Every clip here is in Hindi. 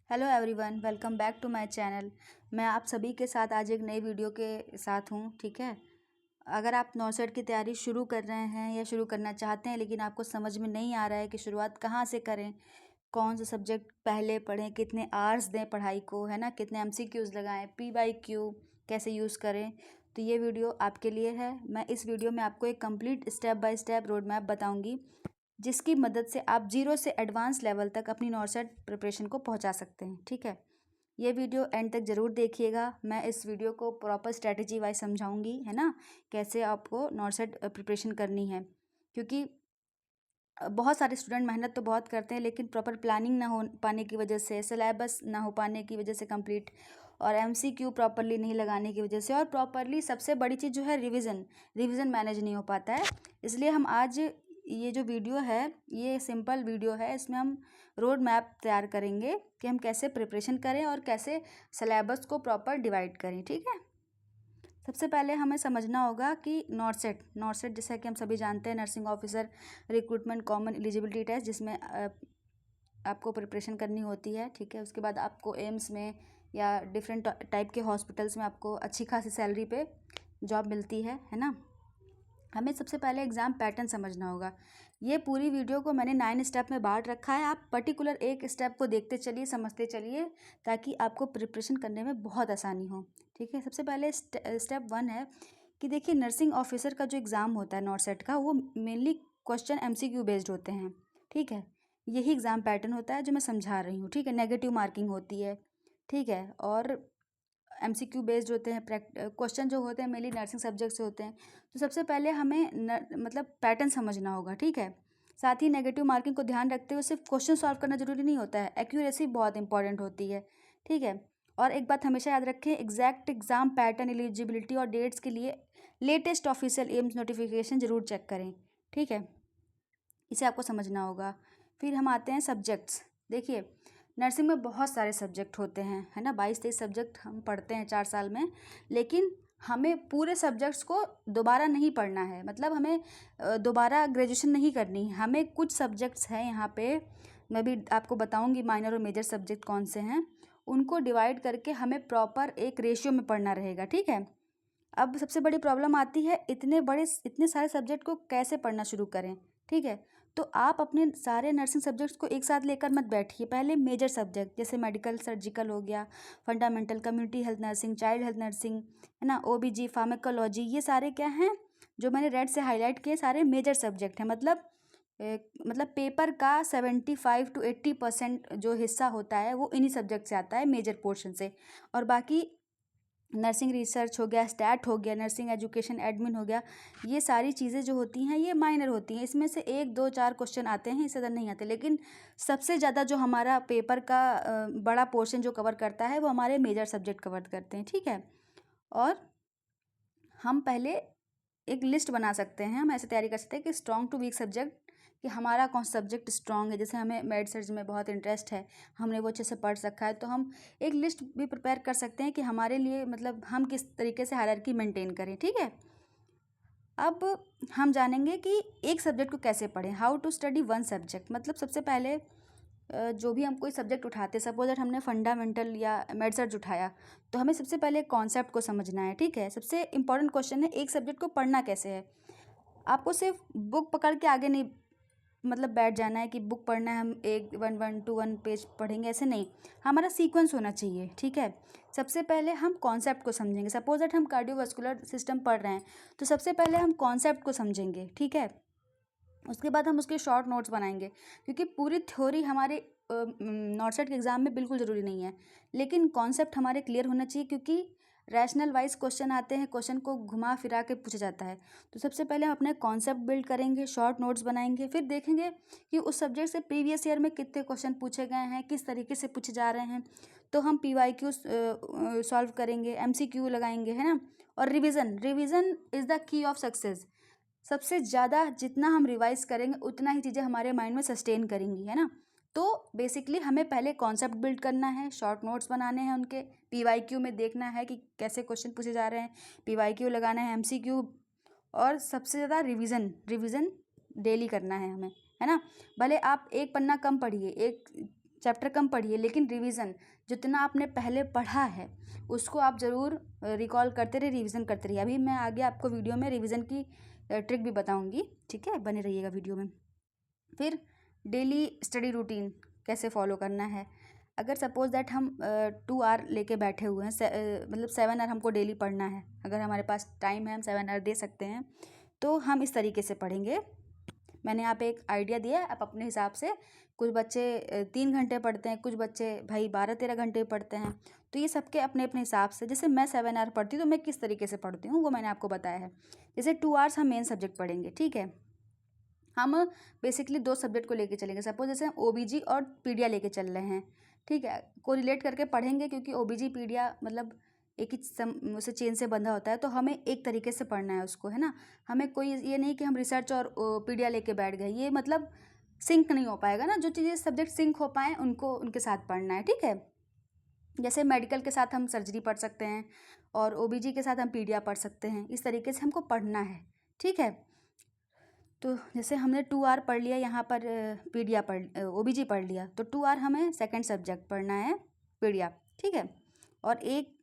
Hello everyone, welcome back to my channel. मैं आप सभी के साथ आज एक नई वीडियो के साथ हूँ। ठीक है, अगर आप नॉसेट की तैयारी शुरू कर रहे हैं या शुरू करना चाहते हैं लेकिन आपको समझ में नहीं आ रहा है कि शुरुआत कहाँ से करें, कौन सा सब्जेक्ट पहले पढ़ें, कितने आवर्स दें पढ़ाई को, है ना, कितने एमसीक्यूज़ लगाएं, पीवाईक्यू कैसे यूज़ करें, तो ये वीडियो आपके लिए है। मैं इस वीडियो में आपको एक complete step by step road map बताऊँगी जिसकी मदद से आप जीरो से एडवांस लेवल तक अपनी नॉर्सेट प्रिपरेशन को पहुंचा सकते हैं। ठीक है, ये वीडियो एंड तक ज़रूर देखिएगा। मैं इस वीडियो को प्रॉपर स्ट्रैटेजी वाइज समझाऊंगी, है ना, कैसे आपको नॉर्सेट प्रिपरेशन करनी है। क्योंकि बहुत सारे स्टूडेंट मेहनत तो बहुत करते हैं लेकिन प्रॉपर प्लानिंग ना हो पाने की वजह से, सिलेबस ना हो पाने की वजह से कंप्लीट, और एमसीक्यू प्रॉपरली नहीं लगाने की वजह से, और प्रॉपरली सबसे बड़ी चीज़ जो है रिवीजन मैनेज नहीं हो पाता है। इसलिए हम आज ये जो वीडियो है ये सिंपल वीडियो है, इसमें हम रोड मैप तैयार करेंगे कि हम कैसे प्रिपरेशन करें और कैसे सिलेबस को प्रॉपर डिवाइड करें। ठीक है, सबसे पहले हमें समझना होगा कि नॉर्सेट जैसा कि हम सभी जानते हैं, nursing officer recruitment common eligibility test, जिसमें आपको प्रिपरेशन करनी होती है। ठीक है, उसके बाद आपको एम्स में या डिफरेंट टाइप के हॉस्पिटल्स में आपको अच्छी खासी सैलरी पे जॉब मिलती है ना। हमें सबसे पहले एग्ज़ाम पैटर्न समझना होगा। ये पूरी वीडियो को मैंने 9 स्टेप में बांट रखा है, आप पर्टिकुलर एक स्टेप को देखते चलिए, समझते चलिए, ताकि आपको प्रिपरेशन करने में बहुत आसानी हो। ठीक है, सबसे पहले स्टेप 1 है कि देखिए, नर्सिंग ऑफिसर का जो एग्ज़ाम होता है नॉर्सेट का, वो मेनली क्वेश्चन एमसीक्यू बेस्ड होते हैं। ठीक है, यही एग्ज़ाम पैटर्न होता है जो मैं समझा रही हूँ। ठीक है, नेगेटिव मार्किंग होती है। ठीक है, और एमसीक्यू बेस्ड होते हैं। क्वेश्चन जो होते हैं मेनली नर्सिंग सब्जेक्ट से होते हैं। तो सबसे पहले हमें मतलब पैटर्न समझना होगा। ठीक है, साथ ही नेगेटिव मार्किंग को ध्यान रखते हुए सिर्फ क्वेश्चन सॉल्व करना जरूरी नहीं होता है, एक्यूरेसी बहुत इंपॉर्टेंट होती है। ठीक है, और एक बात हमेशा याद रखें, एग्जैक्ट एग्जाम पैटर्न, एलिजिबिलिटी और डेट्स के लिए लेटेस्ट ऑफिशियल एम्स नोटिफिकेशन जरूर चेक करें। ठीक है, इसे आपको समझना होगा। फिर हम आते हैं सब्जेक्ट्स। देखिए, नर्सिंग में बहुत सारे सब्जेक्ट होते हैं, है ना, 22-23 सब्जेक्ट हम पढ़ते हैं 4 साल में। लेकिन हमें पूरे सब्जेक्ट्स को दोबारा नहीं पढ़ना है, मतलब हमें दोबारा ग्रेजुएशन नहीं करनी है। हमें कुछ सब्जेक्ट्स हैं यहाँ पे, मैं भी आपको बताऊँगी माइनर और मेजर सब्जेक्ट कौन से हैं, उनको डिवाइड करके हमें प्रॉपर एक रेशियो में पढ़ना रहेगा। ठीक है, अब सबसे बड़ी प्रॉब्लम आती है, इतने सारे सब्जेक्ट को कैसे पढ़ना शुरू करें। ठीक है, तो आप अपने सारे नर्सिंग सब्जेक्ट्स को एक साथ लेकर मत बैठिए। पहले मेजर सब्जेक्ट जैसे मेडिकल सर्जिकल हो गया, fundamental, community health nursing, child health nursing, है ना, ओबीजी, फार्माकोलॉजी, ये सारे क्या हैं जो मैंने रेड से हाईलाइट किए, सारे मेजर सब्जेक्ट हैं। मतलब पेपर का 75 to 80% जो हिस्सा होता है वो इन्हीं सब्जेक्ट से आता है, मेजर पोर्शन से। और बाकी नर्सिंग रिसर्च हो गया, स्टैट हो गया, नर्सिंग एजुकेशन एडमिन हो गया, ये सारी चीज़ें जो होती हैं ये माइनर होती हैं। इसमें से 1 2 4 क्वेश्चन आते हैं, इससे ज़्यादा नहीं आते। लेकिन सबसे ज़्यादा जो हमारा पेपर का बड़ा पोर्शन जो कवर करता है वो हमारे मेजर सब्जेक्ट कवर करते हैं। ठीक है, और हम पहले एक लिस्ट बना सकते हैं, हम ऐसे तैयारी कर सकते हैं कि स्ट्रॉन्ग टू वीक सब्जेक्ट, कि हमारा कौन सा सब्जेक्ट स्ट्रॉन्ग है। जैसे हमें मेड सर्ज में बहुत इंटरेस्ट है, हमने वो अच्छे से पढ़ रखा है, तो हम एक लिस्ट भी प्रिपेयर कर सकते हैं कि हमारे लिए मतलब हम किस तरीके से हायरार्की मेंटेन करें। ठीक है, अब हम जानेंगे कि एक सब्जेक्ट को कैसे पढ़ें, how to study one subject. मतलब सबसे पहले जो भी हम कोई सब्जेक्ट उठाते, सपोज दैट हमने फंडामेंटल या मेड सर्च उठाया, तो हमें सबसे पहले कॉन्सेप्ट को समझना है। ठीक है, सबसे इंपॉर्टेंट क्वेश्चन है एक सब्जेक्ट को पढ़ना कैसे है। आपको सिर्फ बुक पकड़ के आगे नहीं मतलब बैठ जाना है कि बुक पढ़ना है, हम 1 1 2 1 पेज पढ़ेंगे, ऐसे नहीं, हमारा सीक्वेंस होना चाहिए। ठीक है, सबसे पहले हम कॉन्सेप्ट को समझेंगे। सपोज दैट हम कार्डियोवास्कुलर सिस्टम पढ़ रहे हैं, तो सबसे पहले हम कॉन्सेप्ट को समझेंगे। ठीक है, उसके बाद हम उसके शॉर्ट नोट्स बनाएंगे, क्योंकि पूरी थ्योरी हमारे नॉर्सेट के एग्ज़ाम में बिल्कुल ज़रूरी नहीं है, लेकिन कॉन्सेप्ट हमारे क्लियर होना चाहिए, क्योंकि रैशनल वाइज क्वेश्चन आते हैं, क्वेश्चन को घुमा फिरा के पूछा जाता है। तो सबसे पहले हम अपने कॉन्सेप्ट बिल्ड करेंगे, शॉर्ट नोट्स बनाएंगे, फिर देखेंगे कि उस सब्जेक्ट से प्रीवियस ईयर में कितने क्वेश्चन पूछे गए हैं, किस तरीके से पूछे जा रहे हैं। तो हम पीवाईक्यू सॉल्व करेंगे, एमसीक्यू लगाएंगे, है ना। और revision is the key of success. सबसे ज़्यादा जितना हम रिवाइज करेंगे उतना ही चीज़ें हमारे माइंड में सस्टेन करेंगी, है ना। तो बेसिकली हमें पहले कॉन्सेप्ट बिल्ड करना है, शॉर्ट नोट्स बनाने हैं, उनके पीवाईक्यू में देखना है कि कैसे क्वेश्चन पूछे जा रहे हैं, पीवाईक्यू लगाना है, एमसीक्यू, और सबसे ज़्यादा रिवीजन डेली करना है हमें, है ना। भले आप एक पन्ना कम पढ़िए, एक चैप्टर कम पढ़िए, लेकिन रिवीजन जितना आपने पहले पढ़ा है उसको आप ज़रूर रिकॉल करते रहिए, रिवीजन करते रहिए। अभी मैं आगे आपको वीडियो में रिवीजन की ट्रिक भी बताऊंगी, ठीक है, बने रहिएगा वीडियो में। फिर डेली स्टडी रूटीन कैसे फॉलो करना है। अगर सपोज़ दैट हम 2 आवर लेके बैठे हुए हैं, मतलब 7 आवर हमको डेली पढ़ना है, अगर हमारे पास टाइम है हम 7 आवर दे सकते हैं, तो हम इस तरीके से पढ़ेंगे। मैंने यहाँ पे एक आइडिया दिया है, आप अपने हिसाब से, कुछ बच्चे 3 घंटे पढ़ते हैं, कुछ बच्चे भाई 12-13 घंटे पढ़ते हैं, तो ये सबके अपने अपने हिसाब से। जैसे मैं 7 आवर पढ़ती हूँ तो मैं किस तरीके से पढ़ती हूँ वो मैंने आपको बताया है। जैसे 2 आवर्स हम मेन सब्जेक्ट पढ़ेंगे, ठीक है, हम बेसिकली 2 सब्जेक्ट को लेके चलेंगे। सपोज जैसे हम ओबीजी और पीडिया लेके चल रहे हैं, ठीक है, को रिलेट करके पढ़ेंगे, क्योंकि ओबीजी पीडिया मतलब एक ही उसे चेन से बंधा होता है, तो हमें एक तरीके से पढ़ना है उसको, है ना। हमें कोई ये नहीं कि हम रिसर्च और पीडिया लेके बैठ गए, ये मतलब सिंक नहीं हो पाएगा ना। जो चीज़ें सब्जेक्ट सिंक हो पाएँ उनको उनके साथ पढ़ना है, ठीक है। जैसे मेडिकल के साथ हम सर्जरी पढ़ सकते हैं और ओबीजी के साथ हम पीडिया पढ़ सकते हैं, इस तरीके से हमको पढ़ना है, ठीक है। तो जैसे हमने 2 आवर पढ़ लिया यहाँ पर, पीडिया पढ़ ओबीजी पढ़ लिया, तो 2 आवर हमें सेकंड सब्जेक्ट पढ़ना है पीडिया, ठीक है। और 1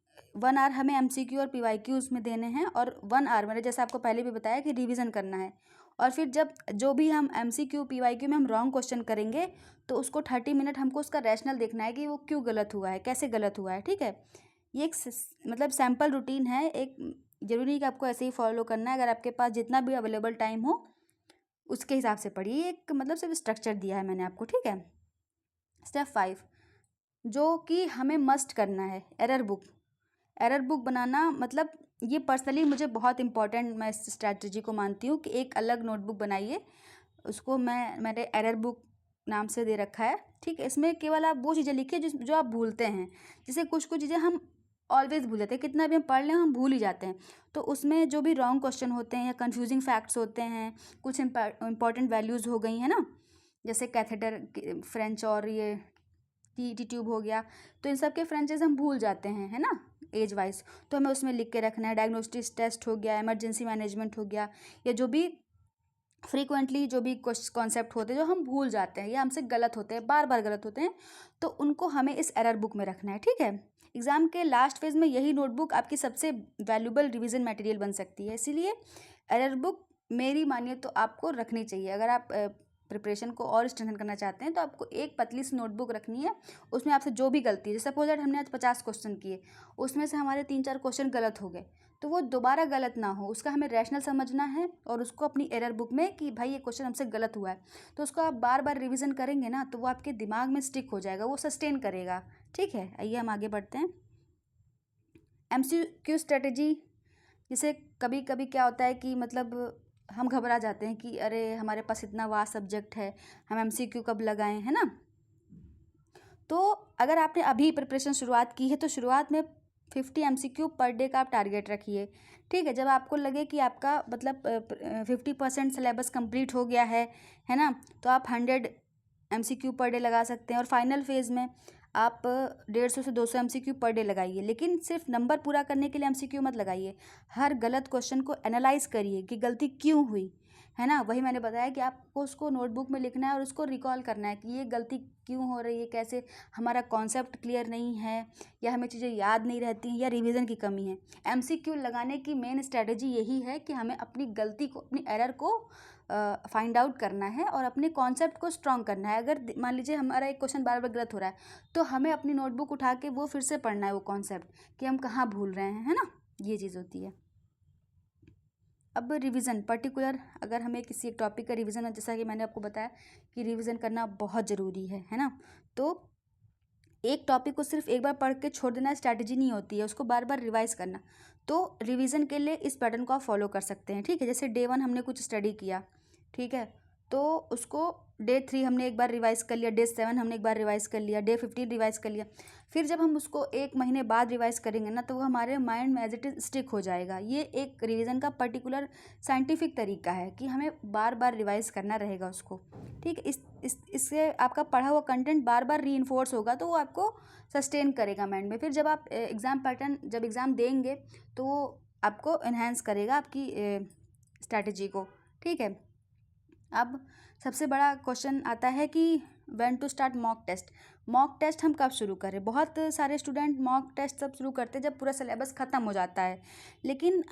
आवर हमें एमसीक्यू और पीवाईक्यूज में देने हैं, और 1 आवर मैंने जैसे आपको पहले भी बताया कि रिवीजन करना है। और फिर जब जो भी हम एमसीक्यू पीवाईक्यू में हम रॉन्ग क्वेश्चन करेंगे तो उसको 30 मिनट हमको उसका रैशनल देखना है कि वो क्यों गलत हुआ है, कैसे गलत हुआ है, ठीक है। ये एक मतलब सैम्पल रूटीन है, एक जरूरी नहीं कि आपको ऐसे ही फॉलो करना है। अगर आपके पास जितना भी अवेलेबल टाइम हो उसके हिसाब से पढ़िए, एक मतलब सिर्फ स्ट्रक्चर दिया है मैंने आपको, ठीक है। स्टेप 5 जो कि हमें मस्ट करना है, एरर बुक। एरर बुक बनाना मतलब ये पर्सनली मुझे बहुत इंपॉर्टेंट, मैं इस स्ट्रैटेजी को मानती हूँ कि एक अलग नोटबुक बनाइए, उसको मैंने एरर बुक नाम से दे रखा है, ठीक है। इसमें केवल आप वो चीज़ें लिखिए जो आप भूलते हैं। जैसे कुछ कुछ चीज़ें हम ऑलवेज भूल जाते हैं, कितना भी हम पढ़ लें हम भूल ही जाते हैं। तो उसमें जो भी रॉन्ग क्वेश्चन होते हैं या कन्फ्यूजिंग फैक्ट्स होते हैं, कुछ इंपॉर्टेंट वैल्यूज़ हो गई है ना, जैसे कैथेटर फ्रेंच और ये टी ट्यूब हो गया, तो इन सब के फ्रेंचेस हम भूल जाते हैं, है ना, एज वाइज। तो हमें उसमें लिख के रखना है। डायग्नोस्टिक टेस्ट हो गया, इमरजेंसी मैनेजमेंट हो गया, या जो भी फ्रीक्वेंटली जो भी कॉन्सेप्ट होते हैं जो हम भूल जाते हैं या हमसे गलत होते हैं, बार बार गलत होते हैं, तो उनको हमें इस एरर बुक में रखना है, ठीक है। एग्ज़ाम के लास्ट फेज में यही नोटबुक आपकी सबसे वैल्यूबल रिवीजन मटेरियल बन सकती है, इसीलिए एरर बुक मेरी मानिए तो आपको रखनी चाहिए। अगर आप प्रिपरेशन को और स्ट्रेंथन करना चाहते हैं तो आपको एक पतली सी नोटबुक रखनी है, उसमें आपसे जो भी गलती है, सपोज दैट हमने आज 50 क्वेश्चन किए, उसमें से हमारे 3-4 क्वेश्चन गलत हो गए, तो वो दोबारा गलत ना हो, उसका हमें रैशनल समझना है और उसको अपनी एरर बुक में कि भाई ये क्वेश्चन हमसे गलत हुआ है, तो उसको आप बार बार रिवीजन करेंगे ना तो वो आपके दिमाग में स्टिक हो जाएगा, वो सस्टेन करेगा, ठीक है। आइए हम आगे बढ़ते हैं। एमसीक्यू स्ट्रेटेजी, जैसे कभी कभी क्या होता है कि मतलब हम घबरा जाते हैं कि अरे हमारे पास इतना वास्ट सब्जेक्ट है, हम एमसीक्यू कब लगाएं, है ना। तो अगर आपने अभी प्रिपरेशन शुरुआत की है तो शुरुआत में 50 एमसीक्यू पर डे का आप टारगेट रखिए, ठीक है। जब आपको लगे कि आपका मतलब 50% सिलेबस कंप्लीट हो गया है ना, तो आप 100 एमसीक्यू पर डे लगा सकते हैं। और फाइनल फेज़ में आप 150 से 200 एमसीक्यू पर डे लगाइए, लेकिन सिर्फ नंबर पूरा करने के लिए एमसीक्यू मत लगाइए। हर गलत क्वेश्चन को एनालाइज करिए कि गलती क्यों हुई, है ना। वही मैंने बताया कि आपको उसको नोटबुक में लिखना है और उसको रिकॉल करना है कि ये गलती क्यों हो रही है, कैसे हमारा कॉन्सेप्ट क्लियर नहीं है, या हमें चीज़ें याद नहीं रहती हैं, या रिवीजन की कमी है। एमसीक्यू लगाने की मेन स्ट्रेटजी यही है कि हमें अपनी गलती को, अपनी एरर को फाइंड आउट करना है और अपने कॉन्सेप्ट को स्ट्रॉन्ग करना है। अगर मान लीजिए हमारा एक क्वेश्चन बार बार गलत हो रहा है, तो हमें अपनी नोटबुक उठा के वो फिर से पढ़ना है, वो कॉन्सेप्ट कि हम कहाँ भूल रहे हैं, है ना, ये चीज़ होती है। अब रिवीजन पर्टिकुलर, अगर हमें किसी एक टॉपिक का रिवीजन है, जैसा कि मैंने आपको बताया कि रिवीजन करना बहुत ज़रूरी है ना, तो एक टॉपिक को सिर्फ एक बार पढ़ के छोड़ देना स्ट्रैटेजी नहीं होती है, उसको बार बार रिवाइज करना। तो रिवीजन के लिए इस पैटर्न को आप फॉलो कर सकते हैं, ठीक है। जैसे डे 1 हमने कुछ स्टडी किया, ठीक है, तो उसको डे 3 हमने एक बार रिवाइज कर लिया, डे 7 हमने एक बार रिवाइज कर लिया, डे 15 रिवाइज कर लिया। फिर जब हम उसको 1 महीने बाद रिवाइज करेंगे ना तो वो हमारे माइंड में एज इट इज स्टिक हो जाएगा। ये एक रिवीजन का पर्टिकुलर साइंटिफिक तरीका है कि हमें बार बार रिवाइज करना रहेगा उसको, ठीक है। इससे आपका पढ़ा हुआ कंटेंट बार बार रीइंफोर्स होगा, तो वो आपको सस्टेन करेगा माइंड में। फिर जब आप एग्ज़ाम पैटर्न जब एग्ज़ाम देंगे तो वो आपको इन्हेंस करेगा आपकी स्ट्रैटेजी को, ठीक है। अब सबसे बड़ा क्वेश्चन आता है कि when to start mock test. Mock test हम कब शुरू करें? बहुत सारे स्टूडेंट मॉक टेस्ट तब शुरू करते हैं जब पूरा सिलेबस ख़त्म हो जाता है, लेकिन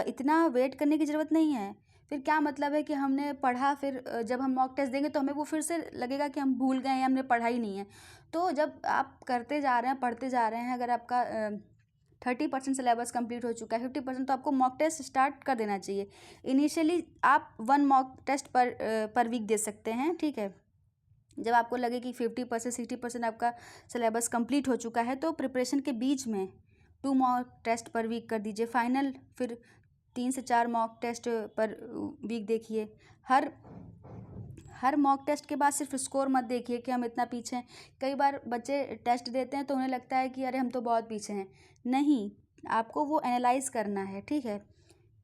इतना वेट करने की ज़रूरत नहीं है। फिर क्या मतलब है कि हमने पढ़ा, फिर जब हम मॉक टेस्ट देंगे तो हमें वो फिर से लगेगा कि हम भूल गए या हमने पढ़ा ही नहीं है। तो जब आप करते जा रहे हैं, पढ़ते जा रहे हैं, अगर आपका 30% सिलेबस कंप्लीट हो चुका है, 50% तो आपको मॉक टेस्ट स्टार्ट कर देना चाहिए। इनिशियली आप 1 मॉक टेस्ट पर वीक दे सकते हैं, ठीक है। जब आपको लगे कि 50% 60% आपका सिलेबस कंप्लीट हो चुका है तो प्रिपरेशन के बीच में 2 मॉक टेस्ट पर वीक कर दीजिए। फाइनल फिर 3 से 4 मॉक टेस्ट पर वीक देखिए। हर मॉक टेस्ट के बाद सिर्फ स्कोर मत देखिए कि हम इतना पीछे हैं। कई बार बच्चे टेस्ट देते हैं तो उन्हें लगता है कि अरे हम तो बहुत पीछे हैं। नहीं, आपको वो एनालाइज करना है, ठीक है।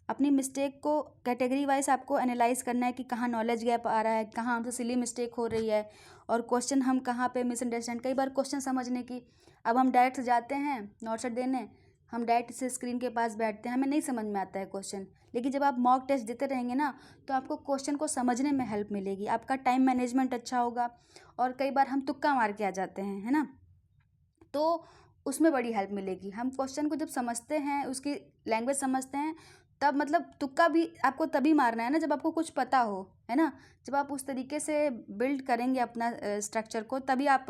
अपनी मिस्टेक को कैटेगरी वाइज आपको एनालाइज करना है कि कहाँ नॉलेज गैप आ रहा है, कहाँ हमसे सिली मिस्टेक हो रही है, और क्वेश्चन हम कहाँ पे मिसअंडरस्टैंड। कई बार क्वेश्चन समझने की, अब हम डायरेक्ट जाते हैं नोट सेट देने, हम डायरेक्ट से स्क्रीन के पास बैठते हैं, हमें नहीं समझ में आता है क्वेश्चन। लेकिन जब आप मॉक टेस्ट देते रहेंगे ना तो आपको क्वेश्चन को समझने में हेल्प मिलेगी, आपका टाइम मैनेजमेंट अच्छा होगा। और कई बार हम तुक्का मार के आ जाते हैं, है ना, तो उसमें बड़ी हेल्प मिलेगी। हम क्वेश्चन को जब समझते हैं, उसकी लैंग्वेज समझते हैं, तब मतलब तुक्का भी आपको तभी मारना है ना जब आपको कुछ पता हो, है ना। जब आप उस तरीके से बिल्ड करेंगे अपना स्ट्रक्चर को, तभी आप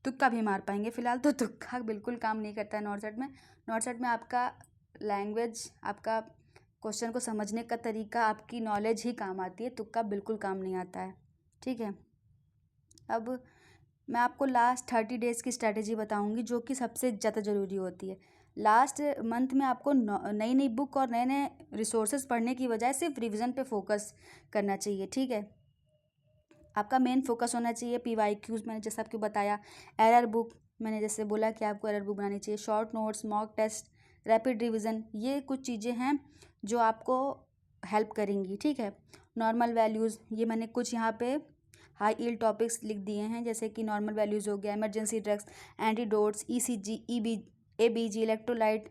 तुक्का भी मार पाएंगे। फिलहाल तो तुक्का बिल्कुल काम नहीं करता है नॉट सेट में। नॉट सेट में आपका लैंग्वेज, आपका क्वेश्चन को समझने का तरीका, आपकी नॉलेज ही काम आती है, तुक्का बिल्कुल काम नहीं आता है, ठीक है। अब मैं आपको लास्ट 30 डेज़ की स्ट्रैटेजी बताऊंगी जो कि सबसे ज़्यादा ज़रूरी होती है। लास्ट मंथ में आपको नई नई बुक और नए नए रिसोर्सेज पढ़ने की बजाय सिर्फ रिवीजन पे फोकस करना चाहिए, ठीक है। आपका मेन फोकस होना चाहिए PYQs, मैंने जैसे आपको बताया, एरर बुक, मैंने जैसे बोला कि आपको एरर बुक बनानी चाहिए, short notes, mock test, rapid revision, ये कुछ चीज़ें हैं जो आपको हेल्प करेंगी, ठीक है। नॉर्मल वैल्यूज़, ये मैंने कुछ यहाँ पे हाई यील्ड टॉपिक्स लिख दिए हैं, जैसे कि नॉर्मल वैल्यूज़ हो गया, emergency drugs, antidotes, ECG, ABG, electrolyte,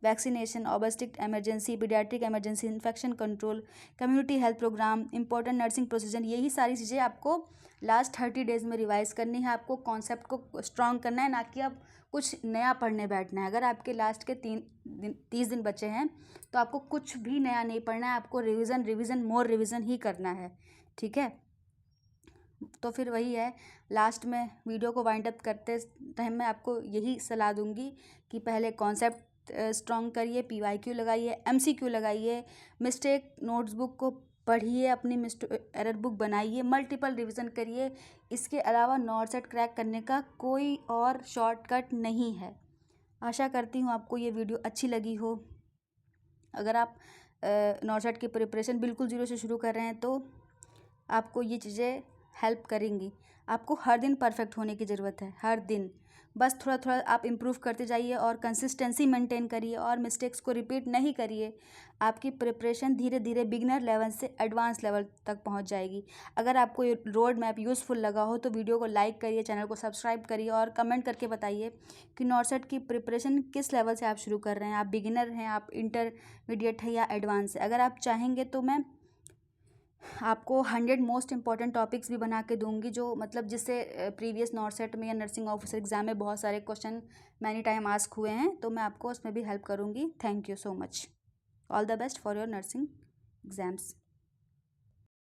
vaccination, obstetric emergency, paediatric emergency, infection control, community health programme, important nursing procedure, यही सारी चीज़ें आपको लास्ट 30 डेज़ में रिवाइज करनी है। आपको कॉन्सेप्ट को स्ट्रॉन्ग करना है, ना कि अब कुछ नया पढ़ने बैठना है। अगर आपके लास्ट के 30 दिन बचे हैं तो आपको कुछ भी नया नहीं पढ़ना है, आपको रिविज़न रिविज़न मोर रिविज़न ही करना है, ठीक है। तो फिर वही है, लास्ट में वीडियो को वाइंड अप करते टाइम मैं आपको यही सलाह दूंगी कि पहले कॉन्सेप्ट स्ट्रॉन्ग करिए, PYQ लगाइए, MCQ लगाइए, मिस्टेक नोट्सबुक को पढ़िए, अपनी एरर बुक बनाइए, मल्टीपल रिवीजन करिए। इसके अलावा नॉट सेट क्रैक करने का कोई और शॉर्टकट नहीं है। आशा करती हूँ आपको ये वीडियो अच्छी लगी हो। अगर आप नॉट सेट की प्रिपरेशन बिल्कुल ज़ीरो से शुरू कर रहे हैं तो आपको ये चीज़ें हेल्प करेंगी। आपको हर दिन परफेक्ट होने की ज़रूरत है, हर दिन बस थोड़ा थोड़ा आप इम्प्रूव करते जाइए और कंसिस्टेंसी मेंटेन करिए और मिस्टेक्स को रिपीट नहीं करिए। आपकी प्रिपरेशन धीरे धीरे बिगिनर लेवल से एडवांस लेवल तक पहुंच जाएगी। अगर आपको ये रोड मैप यूज़फुल लगा हो तो वीडियो को लाइक करिए, चैनल को सब्सक्राइब करिए और कमेंट करके बताइए कि नॉट सेट की प्रिपरेशन किस लेवल से आप शुरू कर रहे हैं। आप बिगिनर हैं, आप इंटरमीडिएट है या एडवांस है। अगर आप चाहेंगे तो मैं आपको 100 मोस्ट इंपॉर्टेंट टॉपिक्स भी बना के दूंगी, जो मतलब जिससे प्रीवियस नॉट सेट में या नर्सिंग ऑफिसर एग्जाम में बहुत सारे क्वेश्चन मैनी टाइम आस्क हुए हैं, तो मैं आपको उसमें भी हेल्प करूंगी। Thank you so much. All the best for your nursing exams.